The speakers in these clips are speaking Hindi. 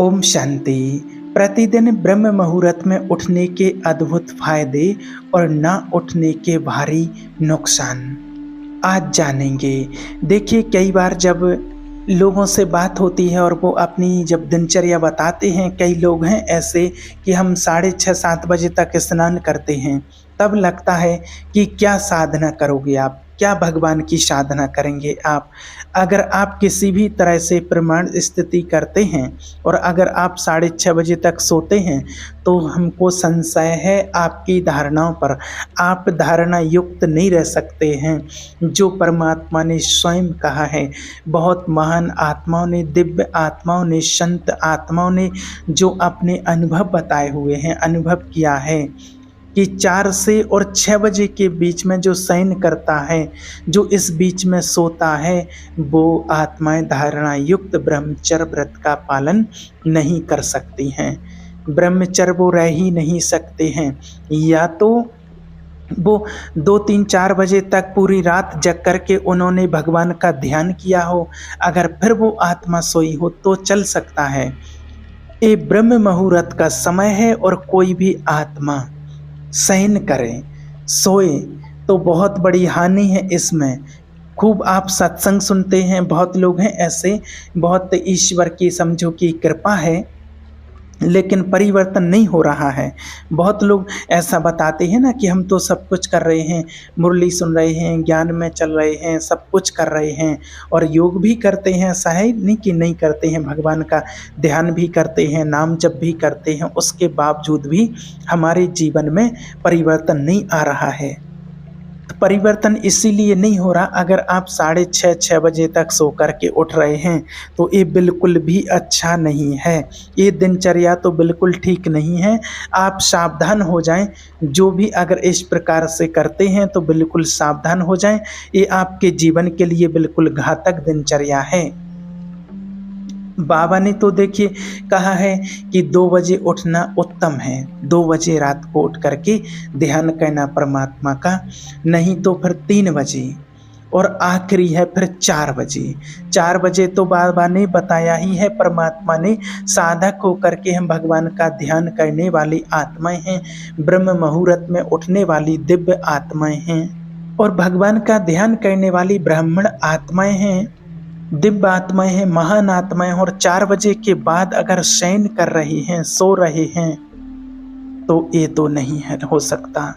ओम शांति। प्रतिदिन ब्रह्म मुहूर्त में उठने के अद्भुत फायदे और ना उठने के भारी नुकसान आज जानेंगे। देखिए, कई बार जब लोगों से बात होती है और वो अपनी जब दिनचर्या बताते हैं, कई लोग हैं ऐसे कि हम 6:30-7 बजे तक स्नान करते हैं। तब लगता है कि क्या साधना करोगे आप, क्या भगवान की साधना करेंगे आप। अगर आप किसी भी तरह से प्रमाण स्थिति करते हैं और अगर आप 6:30 बजे तक सोते हैं, तो हमको संशय है आपकी धारणाओं पर। आप धारणा युक्त नहीं रह सकते हैं। जो परमात्मा ने स्वयं कहा है, बहुत महान आत्माओं ने, दिव्य आत्माओं ने, संत आत्माओं ने जो अपने अनुभव बताए हुए हैं, अनुभव किया है कि 4 से और 6 बजे के बीच में जो शयन करता है, जो इस बीच में सोता है, वो आत्माएं धारणा युक्त ब्रह्मचर्य व्रत का पालन नहीं कर सकती हैं। ब्रह्मचर्य वो रह ही नहीं सकते हैं। या तो वो 2-3-4 बजे तक पूरी रात जग करके उन्होंने भगवान का ध्यान किया हो, अगर फिर वो आत्मा सोई हो तो चल सकता है। ये ब्रह्म मुहूर्त का समय है और कोई भी आत्मा शयन करें, सोए तो बहुत बड़ी हानि है इसमें। खूब आप सत्संग सुनते हैं, बहुत लोग हैं ऐसे, बहुत ईश्वर की समझो कि कृपा है, लेकिन परिवर्तन नहीं हो रहा है। बहुत लोग ऐसा बताते हैं ना कि हम तो सब कुछ कर रहे हैं, मुरली सुन रहे हैं, ज्ञान में चल रहे हैं, सब कुछ कर रहे हैं और योग भी करते हैं, ऐसा है नहीं कि नहीं करते हैं, भगवान का ध्यान भी करते हैं, नाम जप भी करते हैं, उसके बावजूद भी हमारे जीवन में परिवर्तन नहीं आ रहा है। परिवर्तन इसीलिए नहीं हो रहा, अगर आप 6:30-6 बजे तक सो कर के उठ रहे हैं तो ये बिल्कुल भी अच्छा नहीं है। ये दिनचर्या तो बिल्कुल ठीक नहीं है। आप सावधान हो जाएं, जो भी अगर इस प्रकार से करते हैं तो बिल्कुल सावधान हो जाएं। ये आपके जीवन के लिए बिल्कुल घातक दिनचर्या है। बाबा ने तो देखिए कहा है कि 2 बजे उठना उत्तम है। 2 बजे रात को उठ करके ध्यान करना परमात्मा का, नहीं तो फिर 3 बजे और आखिरी है फिर 4 बजे। 4 बजे तो बाबा ने बताया ही है, परमात्मा ने, साधक होकर के हम भगवान का ध्यान करने वाली आत्माएं हैं, ब्रह्म मुहूर्त में उठने वाली दिव्य आत्माएं हैं और भगवान का ध्यान करने वाली ब्राह्मण आत्माएं हैं, दिव्य आत्माएं हैं, महान आत्माएं हैं। और 4 बजे के बाद अगर शयन कर रही हैं, सो रहे हैं, तो ये तो नहीं है, हो सकता।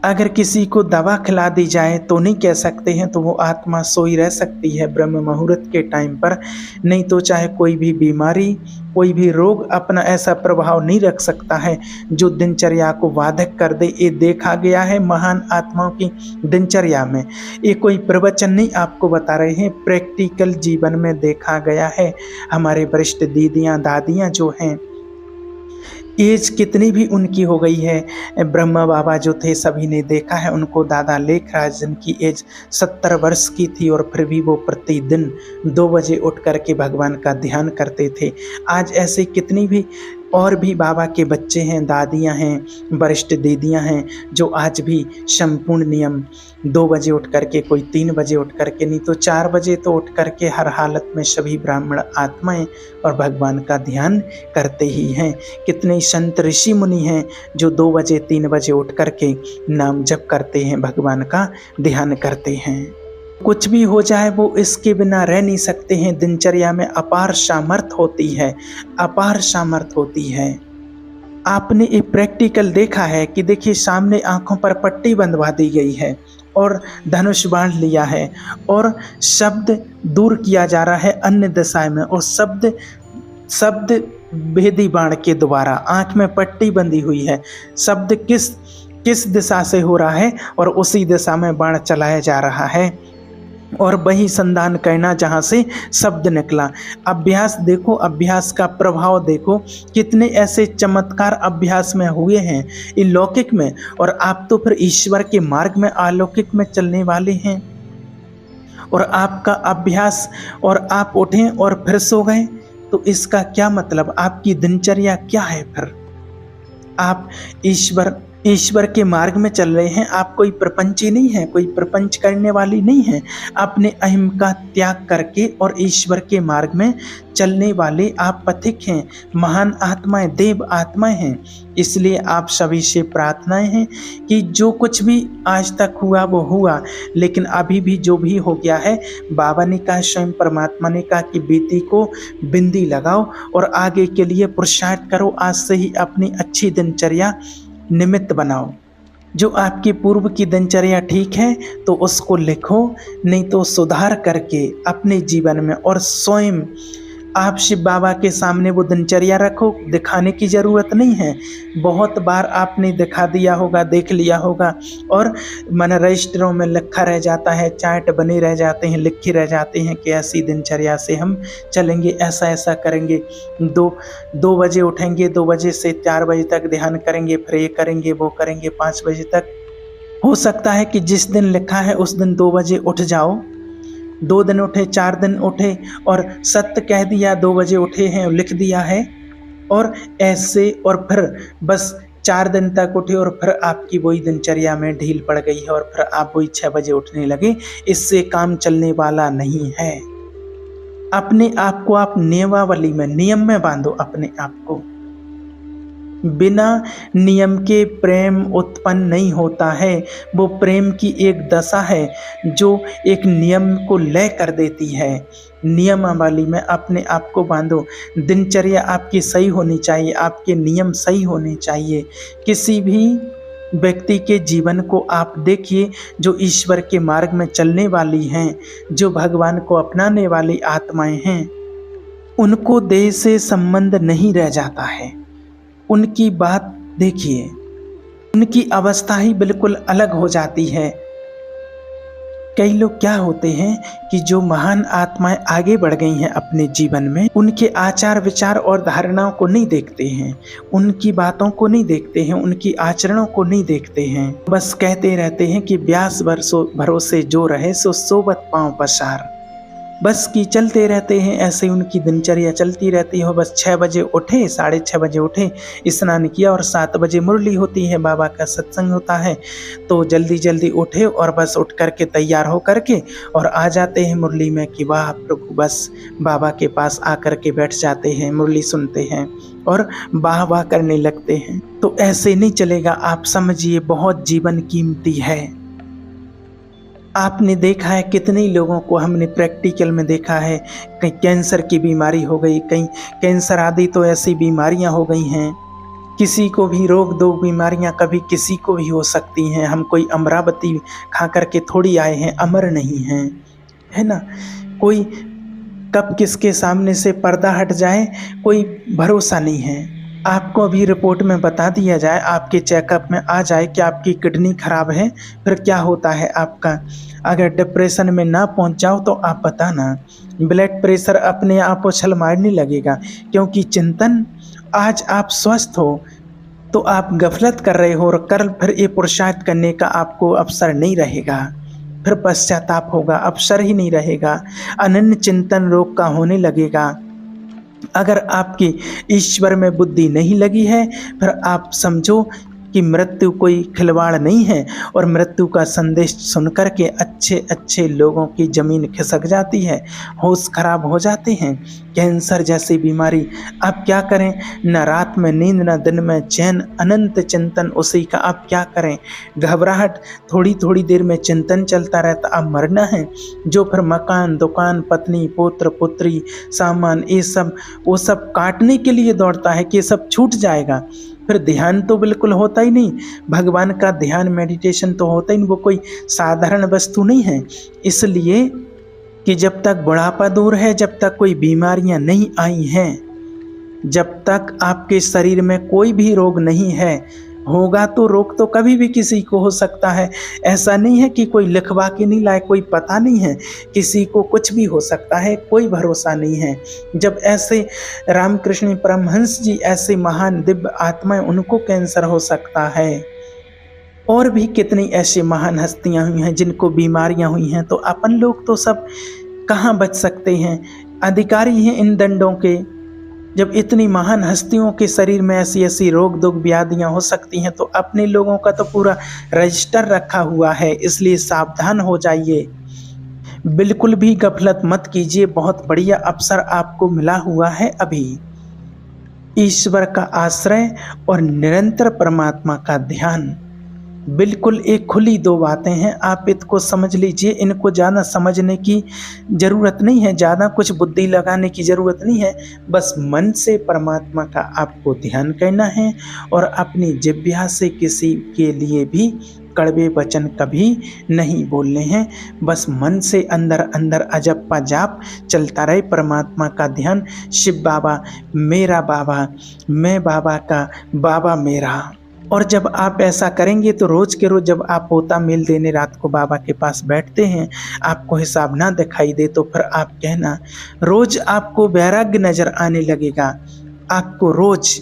अगर किसी को दवा खिला दी जाए तो नहीं कह सकते हैं, तो वो आत्मा सोई रह सकती है ब्रह्म मुहूर्त के टाइम पर। नहीं तो चाहे कोई भी बीमारी, कोई भी रोग अपना ऐसा प्रभाव नहीं रख सकता है जो दिनचर्या को बाधक कर दे। ये देखा गया है महान आत्माओं की दिनचर्या में। ये कोई प्रवचन नहीं आपको बता रहे हैं, प्रैक्टिकल जीवन में देखा गया है। हमारे वरिष्ठ दीदियाँ, दादियाँ जो हैं, एज कितनी भी उनकी हो गई है, ब्रह्मा बाबा जो थे सभी ने देखा है उनको, दादा लेखराज जिनकी एज 70 वर्ष की थी और फिर भी वो प्रतिदिन 2 बजे उठ कर के भगवान का ध्यान करते थे। आज ऐसे कितनी भी और भी बाबा के बच्चे हैं, दादियां हैं, वरिष्ठ दीदियां हैं, जो आज भी संपूर्ण नियम 2 बजे उठ करके, कोई 3 बजे उठ करके, नहीं तो 4 बजे तो उठ करके हर हालत में सभी ब्राह्मण आत्माएं और भगवान का ध्यान करते ही हैं। कितने संत ऋषि मुनि हैं जो 2 बजे 3 बजे उठ करके नाम जप करते हैं, भगवान का ध्यान करते हैं। कुछ भी हो जाए वो इसके बिना रह नहीं सकते हैं। दिनचर्या में अपार सामर्थ होती है, अपार सामर्थ होती है। आपने एक प्रैक्टिकल देखा है कि देखिए सामने आंखों पर पट्टी बंधवा दी गई है और धनुष बाण लिया है और शब्द दूर किया जा रहा है अन्य दिशाएं में, और शब्द भेदी बाण के द्वारा आंख में पट्टी बंधी हुई है। शब्द किस दिशा से हो रहा है और उसी दिशा में बाण चलाया जा रहा है और वही संधान करना जहाँ से शब्द निकला। अभ्यास देखो, अभ्यास का प्रभाव देखो, कितने ऐसे चमत्कार अभ्यास में हुए हैं ये लौकिक में, और आप तो फिर ईश्वर के मार्ग में अलौकिक में चलने वाले हैं। और आपका अभ्यास और आप उठें और फिर सो गए, तो इसका क्या मतलब? आपकी दिनचर्या क्या है? फिर आप ईश्वर ईश्वर के मार्ग में चल रहे हैं। आप कोई प्रपंची नहीं है, कोई प्रपंच करने वाली नहीं है। अपने अहम का त्याग करके और ईश्वर के मार्ग में चलने वाले आप पथिक हैं, महान आत्माएं, देव आत्माएं हैं। इसलिए आप सभी से प्रार्थनाएं हैं कि जो कुछ भी आज तक हुआ वो हुआ, लेकिन अभी भी जो भी हो गया है, बाबा ने कहा, स्वयं परमात्मा ने कहा कि बेटी को बिंदी लगाओ और आगे के लिए पुरुषार्थ करो। आज से ही अपनी अच्छी दिनचर्या निमित्त बनाओ। जो आपकी पूर्व की दिनचर्या ठीक है तो उसको लिखो, नहीं तो सुधार करके अपने जीवन में और स्वयं आप शिव बाबा के सामने वो दिनचर्या रखो। दिखाने की ज़रूरत नहीं है। बहुत बार आपने दिखा दिया होगा, देख लिया होगा और मन रजिस्टरों में लिखा रह जाता है, चार्ट बने रह जाते हैं, लिखे रह जाते हैं कि ऐसी दिनचर्या से हम चलेंगे, ऐसा ऐसा करेंगे, 2 बजे उठेंगे, 2 बजे से 4 बजे तक ध्यान करेंगे, फिर ये करेंगे, वो करेंगे, 5 बजे तक। हो सकता है कि जिस दिन लिखा है उस दिन 2 बजे उठ जाओ, 2 दिन उठे, 4 दिन उठे और सत्य कह दिया, 2 बजे उठे हैं, लिख दिया है और ऐसे, और फिर बस 4 दिन तक उठे और फिर आपकी वही दिनचर्या में ढील पड़ गई है और फिर आप वही 6 बजे उठने लगे। इससे काम चलने वाला नहीं है। अपने आप को आप नियमावली में, नियम में बांधो अपने आप को। बिना नियम के प्रेम उत्पन्न नहीं होता है। वो प्रेम की एक दशा है जो एक नियम को लय कर देती है। नियमावली में अपने आप को बांधो। दिनचर्या आपकी सही होनी चाहिए, आपके नियम सही होने चाहिए। किसी भी व्यक्ति के जीवन को आप देखिए, जो ईश्वर के मार्ग में चलने वाली हैं, जो भगवान को अपनाने वाली आत्माएं हैं, उनको देह से संबंध नहीं रह जाता है। उनकी बात देखिए, उनकी अवस्था ही बिल्कुल अलग हो जाती है। कई लोग क्या होते हैं कि जो महान आत्माएं आगे बढ़ गई हैं अपने जीवन में, उनके आचार विचार और धारणाओं को नहीं देखते हैं, उनकी बातों को नहीं देखते हैं, उनकी आचरणों को नहीं देखते हैं। बस कहते रहते हैं कि ब्यास भरोसे जो रहे सो सोबत पांव पसार। बस कि चलते रहते हैं, ऐसे उनकी दिनचर्या चलती रहती है। बस 6 बजे उठे, 6:30 बजे उठे, स्नान किया और 7 बजे मुरली होती है, बाबा का सत्संग होता है, तो जल्दी जल्दी उठे और बस उठ करके तैयार हो करके और आ जाते हैं मुरली में कि वाह प्रभु, बस बाबा के पास आकर के बैठ जाते हैं, मुरली सुनते हैं और वाह वाह करने लगते हैं। तो ऐसे नहीं चलेगा। आप समझिए, बहुत जीवन कीमती है। आपने देखा है कितने लोगों को हमने प्रैक्टिकल में देखा है, कहीं कैंसर की बीमारी हो गई, कहीं कैंसर आदि तो ऐसी बीमारियां हो गई हैं। किसी को भी रोग दो बीमारियां कभी किसी को भी हो सकती हैं। हम कोई अमरावती खा करके थोड़ी आए हैं, अमर नहीं हैं, है ना। कोई कब किसके सामने से पर्दा हट जाए कोई भरोसा नहीं है। आपको अभी रिपोर्ट में बता दिया जाए, आपके चेकअप में आ जाए कि आपकी किडनी खराब है, फिर क्या होता है आपका। अगर डिप्रेशन में ना पहुंच जाओ तो आप बताना, ब्लड प्रेशर अपने आप उछल मारने लगेगा, क्योंकि चिंतन, आज आप स्वस्थ हो तो आप गफलत कर रहे हो और कल फिर ये पुरुषार्थ करने का आपको अवसर नहीं रहेगा, फिर पश्चाताप होगा, अवसर ही नहीं रहेगा, अनन्य चिंतन रोग का होने लगेगा। अगर आपकी ईश्वर में बुद्धि नहीं लगी है, फिर आप समझो कि मृत्यु कोई खिलवाड़ नहीं है और मृत्यु का संदेश सुनकर के अच्छे अच्छे लोगों की ज़मीन खिसक जाती है, होश खराब हो जाते हैं। कैंसर जैसी बीमारी, अब क्या करें, न रात में नींद न दिन में चैन, अनंत चिंतन उसी का। अब क्या करें, घबराहट, थोड़ी थोड़ी देर में चिंतन चलता रहता, अब मरना है। जो फिर मकान, दुकान, पत्नी, पुत्र, पुत्री, सामान, ये सब वो सब काटने के लिए दौड़ता है कि ये सब छूट जाएगा। फिर ध्यान तो बिल्कुल होता ही नहीं, भगवान का ध्यान, मेडिटेशन तो होता ही नहीं, वो कोई साधारण वस्तु नहीं है। इसलिए कि जब तक बुढ़ापा दूर है, जब तक कोई बीमारियां नहीं आई हैं, जब तक आपके शरीर में कोई भी रोग नहीं है, होगा तो रोग तो कभी भी किसी को हो सकता है। ऐसा नहीं है कि कोई लिखवा के नहीं लाए, कोई पता नहीं है, किसी को कुछ भी हो सकता है, कोई भरोसा नहीं है। जब ऐसे रामकृष्ण परमहंस जी, ऐसे महान दिव्य आत्माएं, उनको कैंसर हो सकता है, और भी कितनी ऐसी महान हस्तियां हुई हैं जिनको बीमारियां हुई हैं, तो अपन लोग तो सब कहाँ बच सकते हैं। अधिकारी हैं इन दंडों के, जब इतनी महान हस्तियों के शरीर में ऐसी ऐसी रोग दुख व्याधियां हो सकती हैं, तो अपने लोगों का तो पूरा रजिस्टर रखा हुआ है, इसलिए सावधान हो जाइए। बिल्कुल भी गफलत मत कीजिए, बहुत बढ़िया अवसर आपको मिला हुआ है अभी। ईश्वर का आश्रय और निरंतर परमात्मा का ध्यान, बिल्कुल एक खुली दो बातें हैं, आप इनको समझ लीजिए। इनको ज़्यादा समझने की ज़रूरत नहीं है, ज़्यादा कुछ बुद्धि लगाने की ज़रूरत नहीं है। बस मन से परमात्मा का आपको ध्यान करना है और अपनी जिह्वा से किसी के लिए भी कड़वे वचन कभी नहीं बोलने हैं। बस मन से अंदर अंदर अजप्पा जाप चलता रहे, परमात्मा का ध्यान। शिव बाबा मेरा बाबा, मैं बाबा का बाबा मेरा। और जब आप ऐसा करेंगे तो रोज़ के रोज़ जब आप पोता मेल देने रात को बाबा के पास बैठते हैं, आपको हिसाब ना दिखाई दे तो फिर आप कहना, रोज़ आपको वैराग्य नज़र आने लगेगा। आपको रोज़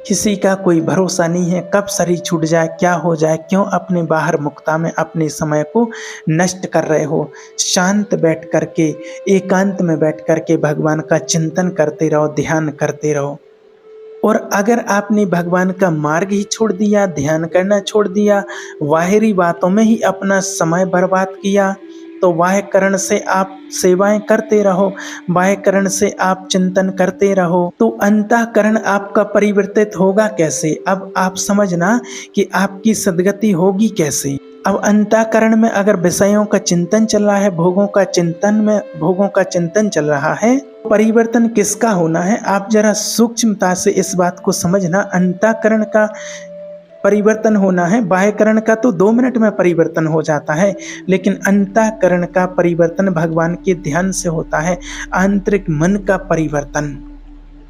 किसी का कोई भरोसा नहीं है, कब शरीर छूट जाए, क्या हो जाए, क्यों अपने बाहर मुक्ता में अपने समय को नष्ट कर रहे हो। शांत बैठ करके, एकांत में बैठ करके भगवान का चिंतन करते रहो, ध्यान करते रहो। और अगर आपने भगवान का मार्ग ही छोड़ दिया, ध्यान करना छोड़ दिया, बाहरी बातों में ही अपना समय बर्बाद किया, तो बाह्य करण से आप सेवाएं करते रहो, बाह्य करण से आप चिंतन करते रहो, तो अंतःकरण आपका परिवर्तित होगा कैसे। अब आप समझना कि आपकी सद्गति होगी कैसे। अब अंतःकरण में अगर विषयों का चिंतन चल रहा है, भोगों का चिंतन चल रहा है, परिवर्तन किसका होना है। आप जरा सूक्ष्मता से इस बात को समझना। अंतःकरण का परिवर्तन होना है, बाह्यकरण का तो 2 मिनट में परिवर्तन हो जाता है, लेकिन अंतःकरण का परिवर्तन भगवान के ध्यान से होता है। आंतरिक मन का परिवर्तन,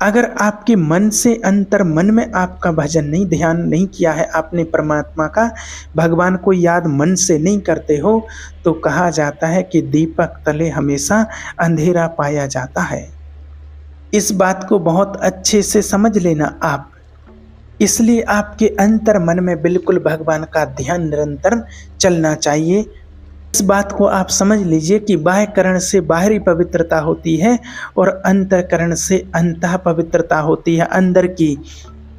अगर आपके मन से अंतर मन में आपका भजन नहीं, ध्यान नहीं किया है आपने परमात्मा का, भगवान को याद मन से नहीं करते हो, तो कहा जाता है कि दीपक तले हमेशा अंधेरा पाया जाता है। इस बात को बहुत अच्छे से समझ लेना आप। इसलिए आपके अंतर मन में बिल्कुल भगवान का ध्यान निरंतर चलना चाहिए। इस बात को आप समझ लीजिए कि बाह्यकरण से बाहरी पवित्रता होती है और अंतःकरण से अंतः पवित्रता होती है, अंदर की।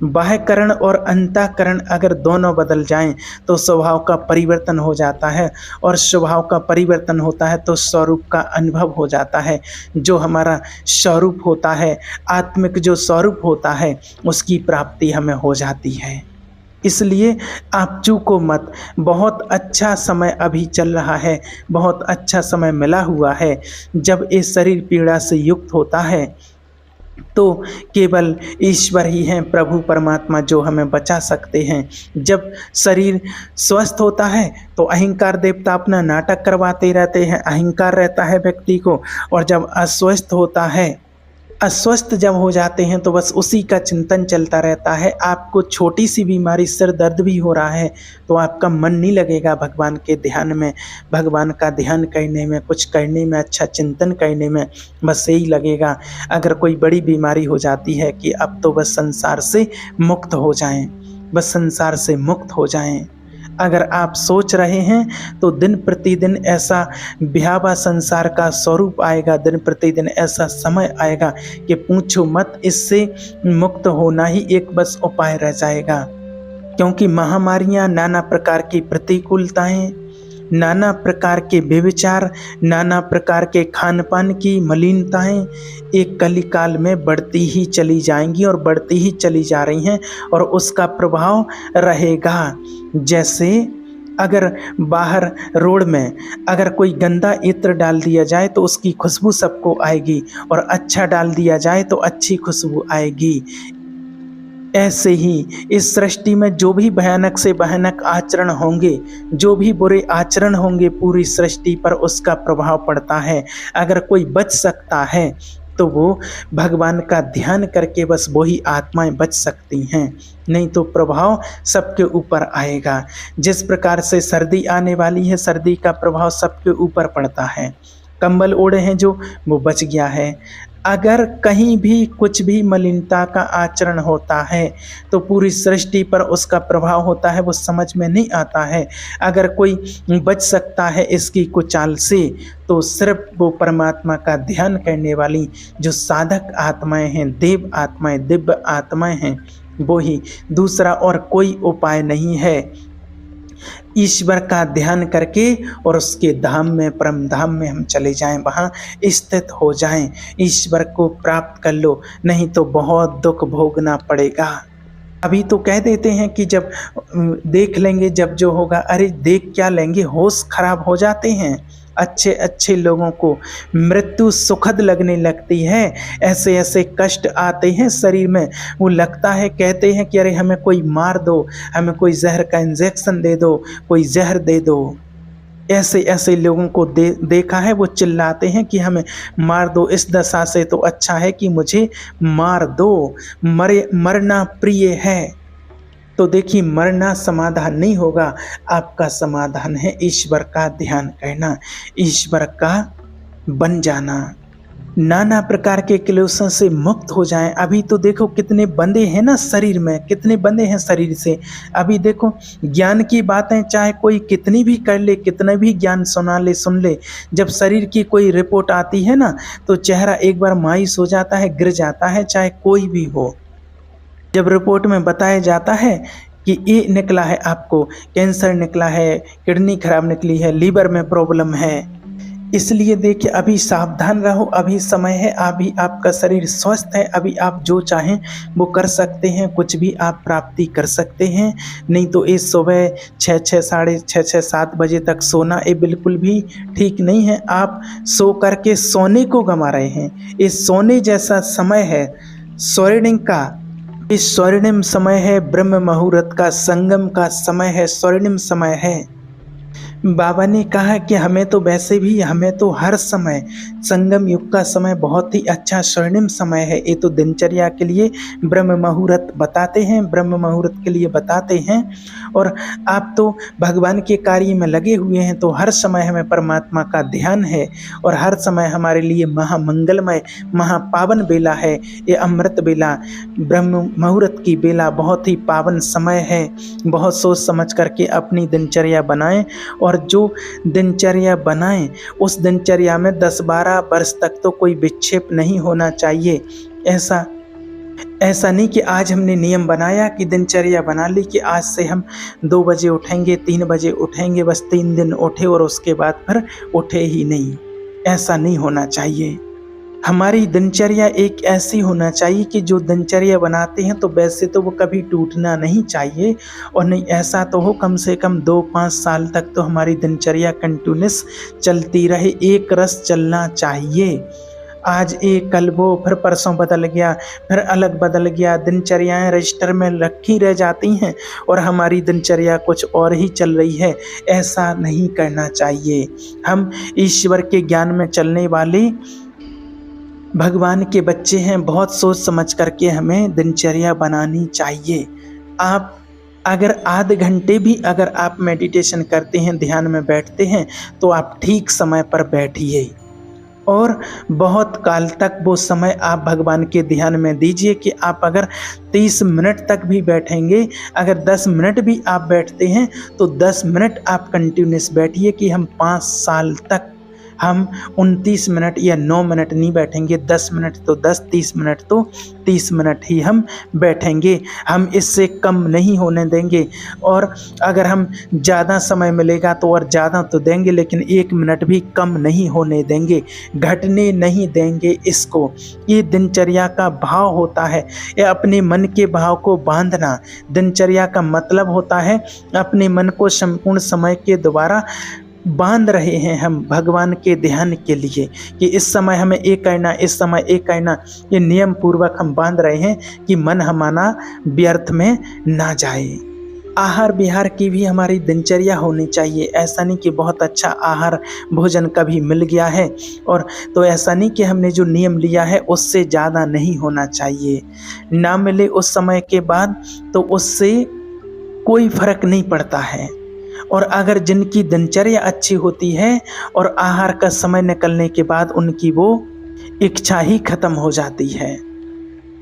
बाह्यकरण और अंतःकरण अगर दोनों बदल जाएं तो स्वभाव का परिवर्तन हो जाता है, और स्वभाव का परिवर्तन होता है तो स्वरूप का अनुभव हो जाता है। जो हमारा स्वरूप होता है, आत्मिक जो स्वरूप होता है, उसकी प्राप्ति हमें हो जाती है। इसलिए आप चूको मत, बहुत अच्छा समय अभी चल रहा है, बहुत अच्छा समय मिला हुआ है। जब इस शरीर पीड़ा से युक्त होता है तो केवल ईश्वर ही हैं, प्रभु परमात्मा जो हमें बचा सकते हैं। जब शरीर स्वस्थ होता है तो अहंकार देवता अपना नाटक करवाते रहते हैं, अहंकार रहता है व्यक्ति को, और जब अस्वस्थ होता है, अस्वस्थ जब हो जाते हैं तो बस उसी का चिंतन चलता रहता है। आपको छोटी सी बीमारी, सिर दर्द भी हो रहा है तो आपका मन नहीं लगेगा भगवान के ध्यान में, भगवान का ध्यान करने में, कुछ करने में, अच्छा चिंतन करने में, बस यही लगेगा। अगर कोई बड़ी बीमारी हो जाती है कि अब तो बस संसार से मुक्त हो जाएं, बस संसार से मुक्त हो जाएं, अगर आप सोच रहे हैं तो दिन प्रतिदिन ऐसा भयावह संसार का स्वरूप आएगा, दिन प्रतिदिन ऐसा समय आएगा कि पूछो मत, इससे मुक्त होना ही एक बस उपाय रह जाएगा। क्योंकि महामारियां, नाना प्रकार की प्रतिकूलताएं, नाना प्रकार के व्यभिचार, नाना प्रकार के खान पान की मलिनताएं एक कलिकाल में बढ़ती ही चली जाएंगी और बढ़ती ही चली जा रही हैं, और उसका प्रभाव रहेगा। जैसे अगर बाहर रोड में अगर कोई गंदा इत्र डाल दिया जाए तो उसकी खुशबू सबको आएगी, और अच्छा डाल दिया जाए तो अच्छी खुशबू आएगी। ऐसे ही इस सृष्टि में जो भी भयानक से भयानक आचरण होंगे, जो भी बुरे आचरण होंगे, पूरी सृष्टि पर उसका प्रभाव पड़ता है। अगर कोई बच सकता है तो वो भगवान का ध्यान करके बस वही आत्माएं बच सकती हैं, नहीं तो प्रभाव सबके ऊपर आएगा। जिस प्रकार से सर्दी आने वाली है, सर्दी का प्रभाव सबके ऊपर पड़ता है। कंबल ओढ़े हैं जो, वो बच गया है। अगर कहीं भी कुछ भी मलिनता का आचरण होता है तो पूरी सृष्टि पर उसका प्रभाव होता है, वो समझ में नहीं आता है। अगर कोई बच सकता है इसकी कुचाल से तो सिर्फ वो परमात्मा का ध्यान करने वाली जो साधक आत्माएं हैं, देव आत्माएं, दिव्य आत्माएं हैं, वो ही, दूसरा और कोई उपाय नहीं है। ईश्वर का ध्यान करके और उसके धाम में, परम धाम में हम चले जाएं, वहाँ स्थित हो जाएं, ईश्वर को प्राप्त कर लो, नहीं तो बहुत दुख भोगना पड़ेगा। अभी तो कह देते हैं कि जब देख लेंगे, जब जो होगा, अरे देख क्या लेंगे, होश खराब हो जाते हैं। अच्छे अच्छे लोगों को मृत्यु सुखद लगने लगती है, ऐसे ऐसे कष्ट आते हैं शरीर में, वो लगता है, कहते हैं कि अरे हमें कोई मार दो, हमें कोई जहर का इंजेक्शन दे दो, कोई जहर दे दो। ऐसे ऐसे लोगों को देखा है, वो चिल्लाते हैं कि हमें मार दो, इस दशा से तो अच्छा है कि मुझे मार दो, मरना प्रिय है। तो देखिए, मरना समाधान नहीं होगा, आपका समाधान है ईश्वर का ध्यान करना, ईश्वर का बन जाना, नाना प्रकार के क्लेशों से मुक्त हो जाएं। अभी तो देखो कितने बंधे हैं ना शरीर में, कितने बंधे हैं शरीर से। अभी देखो ज्ञान की बातें चाहे कोई कितनी भी कर ले, कितना भी ज्ञान सुना ले, सुन ले, जब शरीर की कोई रिपोर्ट आती है ना तो चेहरा एक बार मायूस हो जाता है, गिर जाता है, चाहे कोई भी हो। जब रिपोर्ट में बताया जाता है कि ये निकला है, आपको कैंसर निकला है, किडनी खराब निकली है, लीवर में प्रॉब्लम है, इसलिए देखिए अभी सावधान रहो, अभी समय है, अभी आपका शरीर स्वस्थ है, अभी आप जो चाहें वो कर सकते हैं, कुछ भी आप प्राप्ति कर सकते हैं। नहीं तो इस सुबह 6 साढ़े 6 7 बजे तक सोना ये बिल्कुल भी ठीक नहीं है। आप सो करके सोने को गंवा रहे हैं। इस सोने जैसा समय है स्वर्णिम का, इस स्वर्णिम समय है, ब्रह्म मुहूर्त का, संगम का समय है, स्वर्णिम समय है। बाबा ने कहा कि हमें तो वैसे भी, हमें तो हर समय, संगम युग का समय बहुत ही अच्छा स्वर्णिम समय है। ये तो दिनचर्या के लिए ब्रह्म मुहूर्त बताते हैं, ब्रह्म मुहूर्त के लिए बताते हैं। और आप तो भगवान के कार्य में लगे हुए हैं, तो हर समय हमें परमात्मा का ध्यान है और हर समय हमारे लिए महामंगलमय, महापावन बेला है। ये अमृत बेला, ब्रह्म मुहूर्त की बेला बहुत ही पावन समय है। बहुत सोच समझ करके अपनी दिनचर्या बनाएं, और जो दिनचर्या बनाएं उस दिनचर्या में 10-12 वर्ष तक तो कोई विक्षेप नहीं होना चाहिए। ऐसा नहीं कि आज हमने नियम बनाया कि दिनचर्या बना ली कि आज से हम 2 बजे उठेंगे, 3 बजे उठेंगे, बस 3 दिन उठे और उसके बाद फिर उठे ही नहीं। ऐसा नहीं होना चाहिए। हमारी दिनचर्या एक ऐसी होना चाहिए कि जो दिनचर्या बनाते हैं तो वैसे तो वो कभी टूटना नहीं चाहिए, और नहीं ऐसा तो हो कम से कम 2-5 साल तक तो हमारी दिनचर्या कंटिन्यूस चलती रहे, एक रस चलना चाहिए। आज एक, कल वो, फिर परसों बदल गया, फिर अलग बदल गया, दिनचर्याएं रजिस्टर में रखी रह जाती हैं और हमारी दिनचर्या कुछ और ही चल रही है। ऐसा नहीं करना चाहिए। हम ईश्वर के ज्ञान में चलने वाले भगवान के बच्चे हैं, बहुत सोच समझ करके हमें दिनचर्या बनानी चाहिए। आप अगर आधे घंटे भी अगर आप मेडिटेशन करते हैं, ध्यान में बैठते हैं, तो आप ठीक समय पर बैठिए और बहुत काल तक वो समय आप भगवान के ध्यान में दीजिए कि आप अगर 30 मिनट तक भी बैठेंगे, अगर 10 मिनट भी आप बैठते हैं तो 10 मिनट आप कंटिन्यूस बैठिए कि हम 5 साल तक हम 29 मिनट या 9 मिनट नहीं बैठेंगे, 10 मिनट तो 10, 30 मिनट तो 30 मिनट ही हम बैठेंगे। हम इससे कम नहीं होने देंगे, और अगर हम ज़्यादा समय मिलेगा तो और ज़्यादा तो देंगे, लेकिन 1 मिनट भी कम नहीं होने देंगे, घटने नहीं देंगे इसको। ये दिनचर्या का भाव होता है, ये अपने मन के भाव को बांधना। दिनचर्या का मतलब होता है अपने मन को संपूर्ण समय के द्वारा बांध रहे हैं हम भगवान के ध्यान के लिए कि इस समय हमें ये करना, इस समय ये करना। ये नियम पूर्वक हम बांध रहे हैं कि मन हमारा व्यर्थ में ना जाए। आहार विहार की भी हमारी दिनचर्या होनी चाहिए। ऐसा नहीं कि बहुत अच्छा आहार भोजन कभी मिल गया है और तो ऐसा नहीं कि हमने जो नियम लिया है उससे ज़्यादा नहीं होना चाहिए। ना मिले उस समय के बाद तो उससे कोई फर्क नहीं पड़ता है। और अगर जिनकी दिनचर्या अच्छी होती है और आहार का समय निकलने के बाद उनकी वो इच्छा ही खत्म हो जाती है।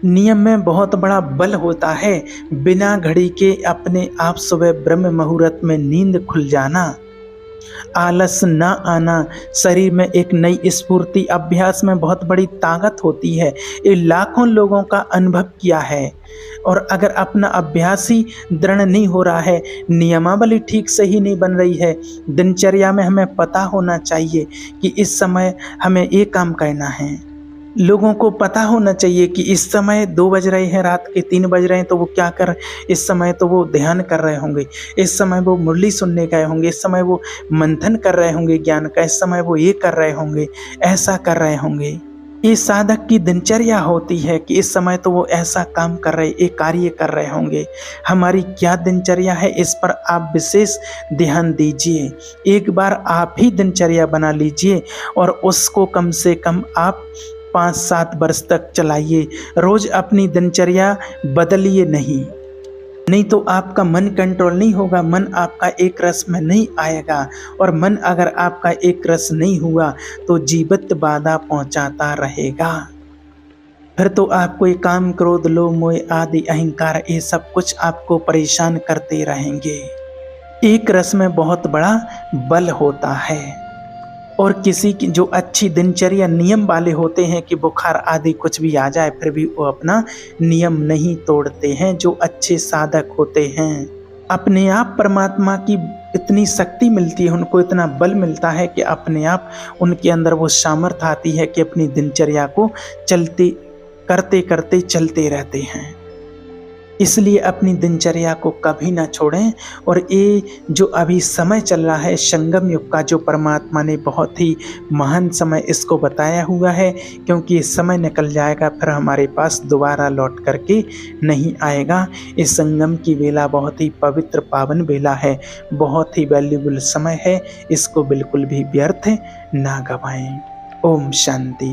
नियम में बहुत बड़ा बल होता है। बिना घड़ी के अपने आप सुबह ब्रह्म मुहूर्त में नींद खुल जाना, आलस न आना, शरीर में एक नई स्फूर्ति, अभ्यास में बहुत बड़ी ताकत होती है। ये लाखों लोगों का अनुभव किया है। और अगर अपना अभ्यास ही दृढ़ नहीं हो रहा है, नियमावली ठीक से ही नहीं बन रही है, दिनचर्या में हमें पता होना चाहिए कि इस समय हमें ये काम करना है। लोगों को पता होना चाहिए कि इस समय 2 बज रहे हैं, रात के 3 बज रहे हैं, तो वो क्या कर, इस समय तो वो ध्यान कर रहे होंगे, इस समय वो मुरली सुनने गए होंगे, इस समय वो मंथन कर रहे होंगे ज्ञान का, इस समय वो ये कर रहे होंगे, ऐसा कर रहे होंगे। ये साधक की दिनचर्या होती है कि इस समय तो वो ऐसा काम कर रहे, एक कार्य कर रहे होंगे। हमारी क्या दिनचर्या है, इस पर आप विशेष ध्यान दीजिए। एक बार आप ही दिनचर्या बना लीजिए और उसको कम से कम आप 5-7 वर्ष तक चलाइए। रोज अपनी दिनचर्या बदलिए नहीं तो आपका मन कंट्रोल नहीं होगा, मन आपका एक रस में नहीं आएगा। और मन अगर आपका एक रस नहीं हुआ तो जीवित बाधा पहुंचाता रहेगा। फिर तो आपको ये काम, क्रोध, लोभ, मोह आदि अहंकार, ये सब कुछ आपको परेशान करते रहेंगे। एक रस में बहुत बड़ा बल होता है। और किसी की जो अच्छी दिनचर्या नियम वाले होते हैं कि बुखार आदि कुछ भी आ जाए फिर भी वो अपना नियम नहीं तोड़ते हैं, जो अच्छे साधक होते हैं। अपने आप परमात्मा की इतनी शक्ति मिलती है, उनको इतना बल मिलता है कि अपने आप उनके अंदर वो सामर्थ्य आती है कि अपनी दिनचर्या को करते करते चलते रहते हैं। इसलिए अपनी दिनचर्या को कभी ना छोड़ें। और ये जो अभी समय चल रहा है संगम युग का, जो परमात्मा ने बहुत ही महान समय इसको बताया हुआ है, क्योंकि ये समय निकल जाएगा फिर हमारे पास दोबारा लौट करके नहीं आएगा। इस संगम की बेला बहुत ही पवित्र पावन बेला है, बहुत ही वैल्यूबल समय है, इसको बिल्कुल भी व्यर्थ ना गवाएं। ओम शांति।